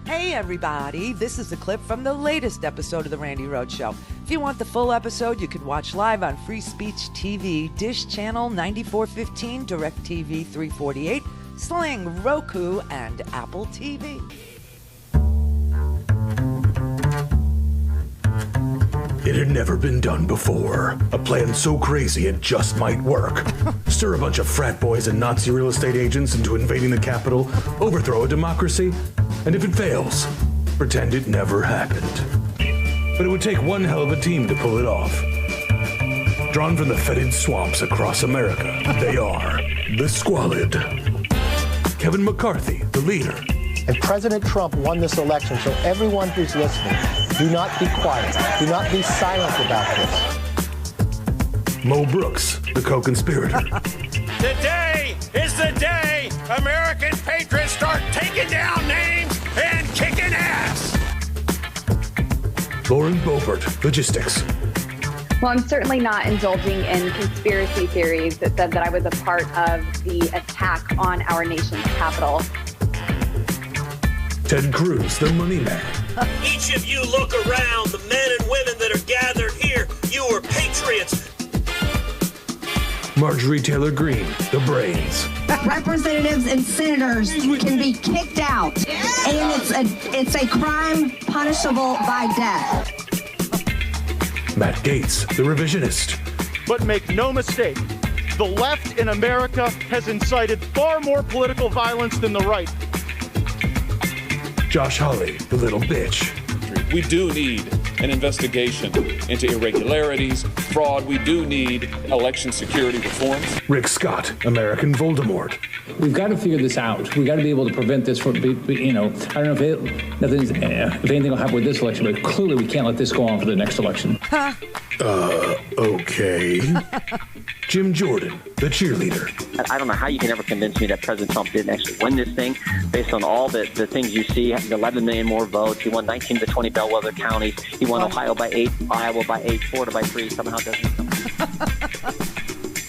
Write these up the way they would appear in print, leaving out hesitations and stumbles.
Hey everybody, this is a clip from the latest episode of the Randi Rhodes Show. If you want the full episode, you can watch live on Free Speech TV, Dish Channel 9415, DirectTV 348, Sling, Roku, and AppleTV. It had never been done before. A plan so crazy it just might work. Stir a bunch of frat boys and Nazi real estate agents into invading the Capitol, overthrow a democracy, and if it fails, pretend it never happened. But it would take one hell of a team to pull it off. Drawn from the fetid swamps across America, they are the Squalid. Kevin McCarthy, the leader. And President Trump won this election, so everyone who's listening, do not be quiet. Do not be silent about this. Mo Brooks, the co-conspirator. Today is the day American patriots start taking down names and kicking ass. Lauren Boebert, logistics. Well, I'm certainly not indulging in conspiracy theories that said that I was a part of the attack on our nation's capital. Ted Cruz, the money man. Each of you look around, the men and women that are gathered here, you are patriots. Marjorie Taylor Greene, the brains. Representatives and senators can be kicked out, and it's a crime punishable by death. Matt Gaetz, the revisionist. But make no mistake, the left in America has incited far more political violence than the right. Josh Hawley, the little bitch. We do need an investigation into irregularities, fraud. We do need election security reforms. Rick Scott, American Voldemort. We've got to figure this out. We've got to be able to prevent this from, I don't know if anything will happen with this election, but clearly we can't let this go on for the next election. Okay. Jim Jordan, the cheerleader. I don't know how you can ever convince me that President Trump didn't actually win this thing based on all the things you see. 11 million more votes. He won 19 to 20 bellwether counties. He won Ohio by 8, Iowa by 8, Florida by 3. Somehow doesn't.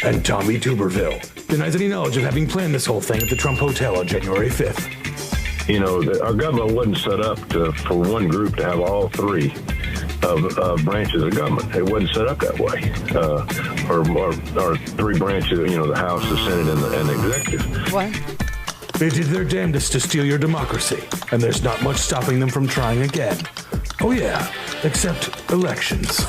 And Tommy Tuberville denies any knowledge of having planned this whole thing at the Trump Hotel on January 5th. You know, our government wasn't set up for one group to have all three of branches of government. It wasn't set up that way. Or three branches, the House, the Senate, and the executive. What? They did their damnedest to steal your democracy, and there's not much stopping them from trying again. Oh yeah, except elections.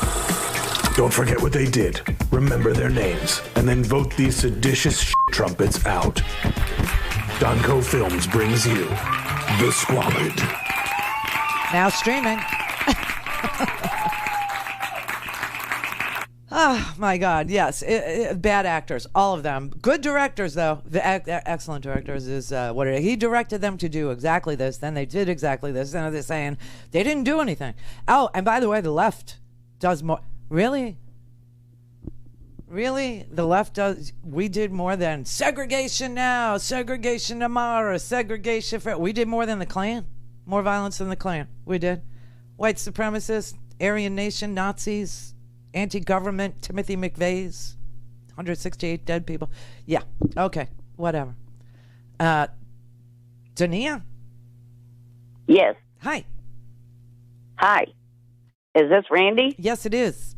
Don't forget what they did. Remember their names, and then vote these seditious trumpets out. Donco Films brings you The Squalid. Now streaming. Oh, my God, yes. Bad actors, all of them. Good directors, though. Excellent directors is he directed them to do exactly this, then they did exactly this, and they're saying they didn't do anything. Oh, and by the way, the left does more. Really? Really? The left does. We did more than segregation now, segregation tomorrow, segregation for. We did more than the Klan. More violence than the Klan. We did. White supremacists, Aryan Nation, Nazis, anti-government, Timothy McVeigh's, 168 dead people. Yeah. Okay. Whatever. Dania? Yes. Hi. Hi. Is this Randi? Yes, it is.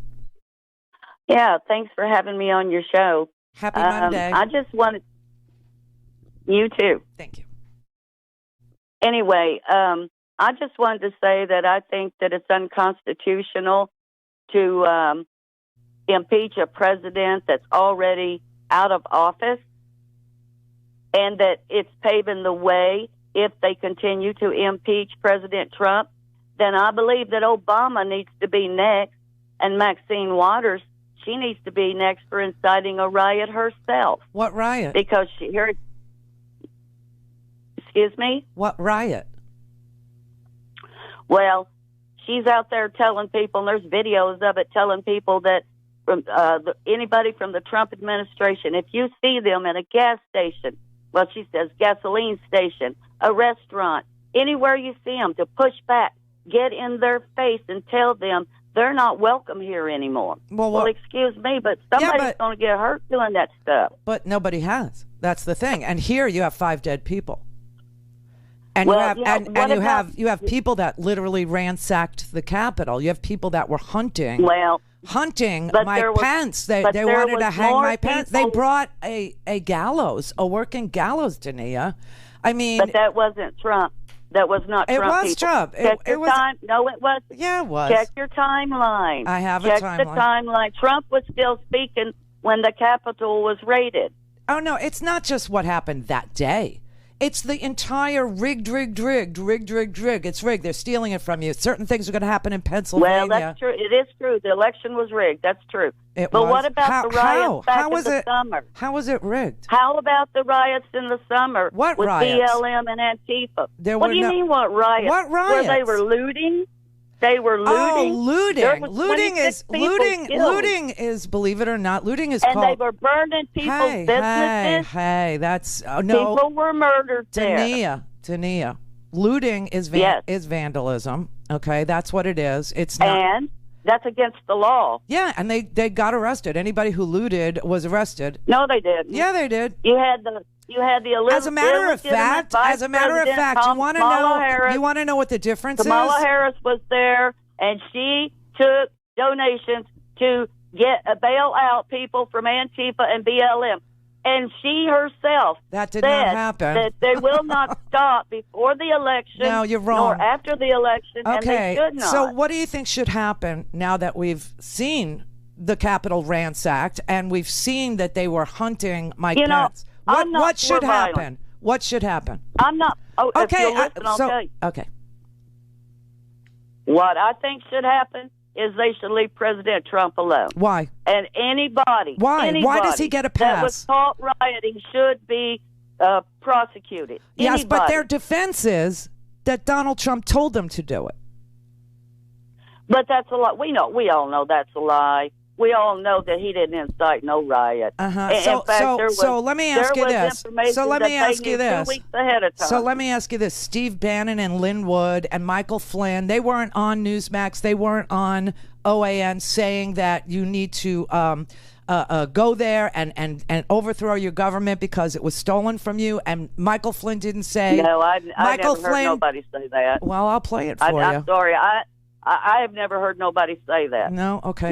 Yeah, thanks for having me on your show. Happy Monday. I just wanted... You too. Thank you. Anyway, I just wanted to say that I think that it's unconstitutional to impeach a president that's already out of office, and that it's paving the way. If they continue to impeach President Trump, then I believe that Obama needs to be next, and Maxine Waters, she needs to be next for inciting a riot herself. What riot? Because excuse me? What riot? Well, she's out there telling people, and there's videos of it, telling people that anybody from the Trump administration, if you see them at a gas station, well, she says gasoline station, a restaurant, anywhere you see them, to push back, get in their face and tell them they're not welcome here anymore. Well, excuse me, but somebody's going to get hurt doing that stuff. But nobody has. That's the thing. And here you have 5 dead people. And Well, you have people that literally ransacked the Capitol. You have people that were hunting Mike Pence. They wanted to hang Mike Pence. They brought a gallows, a working gallows, Dania. I mean, but that wasn't Trump. That was not Trump. It was people. Trump. No, it wasn't. Yeah, it was. Check your timeline. I have Check a timeline. the timeline. Trump was still speaking when the Capitol was raided. Oh, no, it's not just what happened that day. It's the entire rigged. It's rigged. They're stealing it from you. Certain things are going to happen in Pennsylvania. Well, that's true. It is true. The election was rigged. That's true. What about the riots back in the summer? How was it rigged? How about the riots in the summer with riots? BLM and Antifa? What do you mean, what riots? What riots? Where they were looting? They were looting. Oh, looting! Looting is, believe it or not, looting is and called. And they were burning people's businesses. Hey, that's no. People were murdered Tania. Looting is vandalism. Okay, that's what it is. It's not. And that's against the law. Yeah, and they got arrested. Anybody who looted was arrested. No, they didn't. Yeah, they did. You had the As a matter of fact, you want to know what the difference is? Kamala Harris was there, and she took donations to bail out people from Antifa and BLM. And she herself that did not happen. That they will not stop before the election. No, you're wrong. Nor after the election, and they should not. So what do you think should happen now that we've seen the Capitol ransacked and we've seen that they were hunting Mike Pence? What should happen? What should happen? I'm not. Oh, okay. If you'll listen, I'll tell you. Okay. What I think should happen is they should leave President Trump alone. Why? And anybody. Why does he get a pass? That was caught rioting should be prosecuted. Yes, anybody. But their defense is that Donald Trump told them to do it. But that's a lie. We all know that's a lie. We all know that he didn't incite no riot. So let me ask you this. So let me ask you this. 2 weeks ahead of time. So let me ask you this. Steve Bannon and Lynn Wood and Michael Flynn, they weren't on Newsmax. They weren't on OAN saying that you need to go there and overthrow your government because it was stolen from you. And Michael Flynn didn't say. No, I never heard nobody say that. Well, I'll play it for you. I'm sorry. I have never heard nobody say that. No? Okay.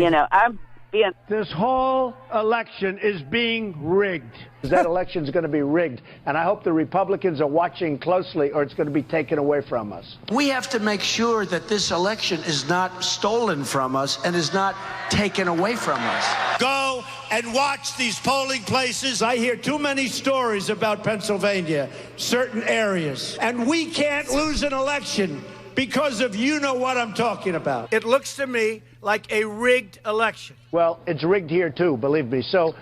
This whole election is being rigged. That election is going to be rigged, and I hope the Republicans are watching closely, or it's going to be taken away from us. We have to make sure that this election is not stolen from us and is not taken away from us. Go and watch these polling places. I hear too many stories about Pennsylvania, certain areas, and we can't lose an election because of you know what I'm talking about. It looks to me like a rigged election. Well, it's rigged here too, believe me. So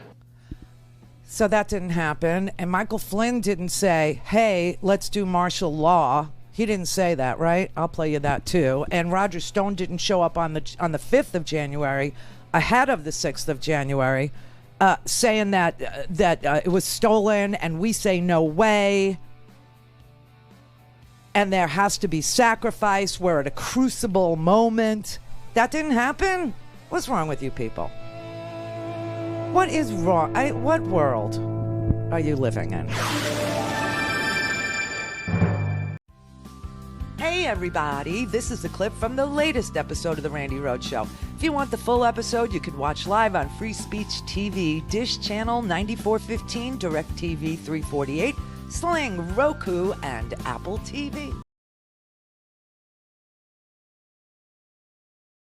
that didn't happen. And Michael Flynn didn't say, hey, let's do martial law. He didn't say that, right? I'll play you that too. And Roger Stone didn't show up on the 5th of January, ahead of the 6th of January, saying that it was stolen, and we say no way. And there has to be sacrifice. We're at a crucible moment. That didn't happen? What's wrong with you people? What is wrong? What world are you living in? Hey everybody, this is a clip from the latest episode of The Randi Rhodes Show. If you want the full episode, you can watch live on Free Speech TV, Dish Channel 9415, DirectTV 348, Sling, Roku, and Apple TV.